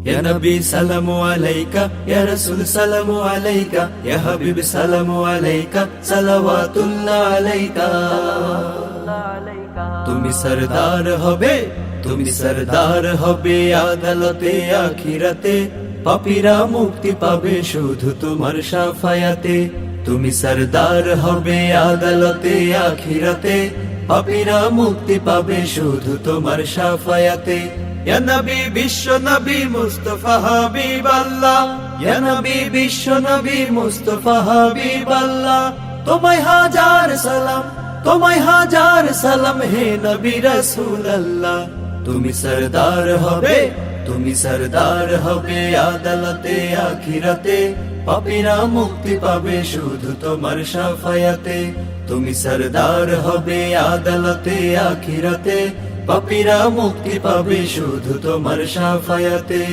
ইয়া নবী সালামু আলাইকা, ইয়া রাসূল সালামু আলাইকা, ইয়া হাবিব সালামু আলাইকা, সালাওয়াতুল্লাহ আলাইকা। তুমি সরদার হবে, তুমি সরদার হবে আদালতে আখিরাতে, পাপীরা মুক্তি পাবে শুধু তোমার শাফায়াতে। তুমি সরদার হবে আদালতে আখিরাতে, পাপীরা মুক্তি পাবে শুধু তোমার শাফায়াতে। ইয়া নবী বিশ্ব নবী মুস্তাফা হাবিবাল্লাহ, ইয়া নবী বিশ্ব নবী মুস্তাফা হাবিবাল্লাহ, তোমায় হাজার সালাম, তোমায় হাজার সালাম হে নবী রাসূলুল্লাহ। তুমি সরদার হবে, তুমি সরদার হবে আদালতে আখিরাতে, পাপীরা মুক্তি পাবে শুধু তোমার শাফায়াতে। তুমি সরদার হবে আদালতে আখিরাতে, পাপীরা মুক্তি পাবে শুধু তোমার শাফায়াতে।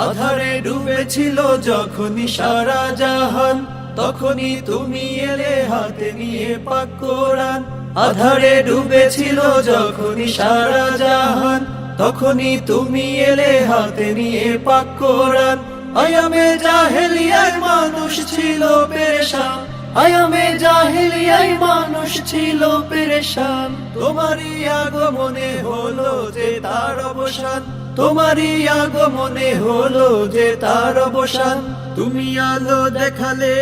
আধারে ডুবেছিল যখনই সারা জাহান, তখনই তুমি এলে হাতে নিয়ে পাক কোরআন। আধারে ডুবেছিল যখনই সারা জাহান, তখনই তুমি এলে হাতে নিয়ে পাক কোরআন। আয়ামে জাহেলিয়ায় মানুষ ছিল পেরেশান, আয়ামে জাহেলিয়ায় মানুষ ছিল পেরেশান। তোমারই আগমনে হলো যে তার অবসান, তোমারই আগমনে হলো যে তার অবসান। তুমি আলো দেখালে,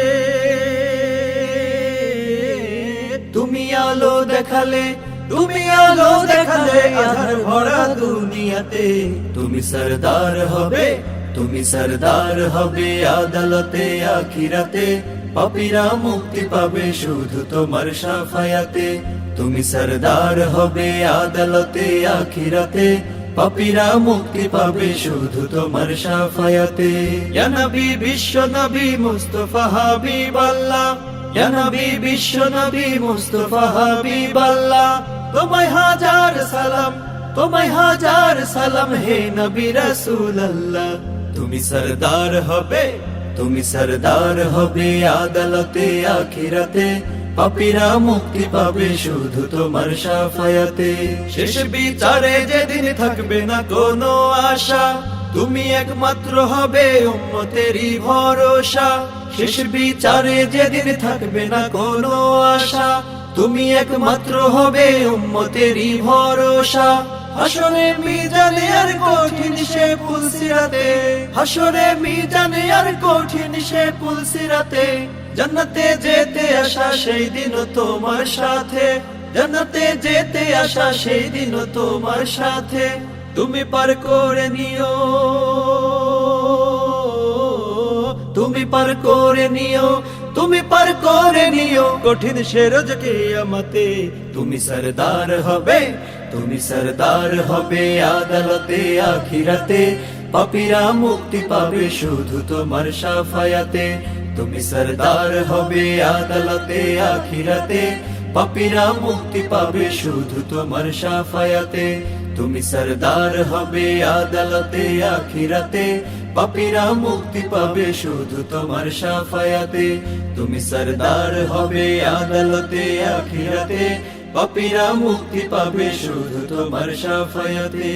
তুমি আলো দেখালে, তুমি আলো দেখালে আধার ভরা দুনিয়াতে। তুমি সরদার হবে, তুমি সরদার হবে আদালতে আখিরাতে, পাপীরা মুক্তি পাবে শুধু তোমার শাফায়াতে। তুমি সরদার হবে আদালতে আখিরাতে, পাপীরা মুক্তি পাবে শুধু তোমার শাফায়াতে। ইয়া নবী বিশ্ব নবী মুস্তাফা হাবিবাল্লাহ, ইয়া নবী বিশ্ব নবী মুস্তাফা হাবিবাল্লাহ, তোমায় হাজার সালাম, তোমায় হাজার সালাম হে নবী রাসূলুল্লাহ। তুমি সরদার হবে, তুমি সরদার হবে আদালতে আখিরাতে, পাপীরা মুক্তি পাবে শুধু তোমার শাফায়াতে। শেষ বিচারে যেদিন থাকবে না কোনো আশা, তুমি একমাত্র হবে উম্মতেরই ভরসা। শেষ বিচারে যেদিন থাকবে না কোনো আশা, তুমি একমাত্র হবে উম্মতেরই ভরসা। হাসরে মিজানে আর কঠিন সে পুলসিরাতে, হাসরে মিজানে আর কঠিন সে পুলসিরাতে, জান্নাতে যেতে আসা সেই দিন তোমার সাথে, জান্নাতে যেতে আসা সেই দিন তোমার সাথে। তুমি পার করে নিও, তুমি পার করে নিও, তুমি পার করে নিও কঠিন সে রোজ কিয়ামতে। তুমি সরদার হবে, তুমি সরদার হবে আদালতে আখিরাতে, পাপীরা মুক্তি পাবে শুধু তোমার শাফায়াতে। তুমি সরদার হবে আদালতে আখিরাতে, পাপীরা মুক্তি পাবে শুধু তোমার শাফায়াতে। তুমি সরদার হবে আদালতে আখিরাতে, পাপীরা মুক্তি পাবে শুধু তোমার শাফায়াতে। তুমি সরদার হবে আদালতে আখিরাতে, পাপীরা মুক্তি পাবে শুধু তোমার শাফায়াতে।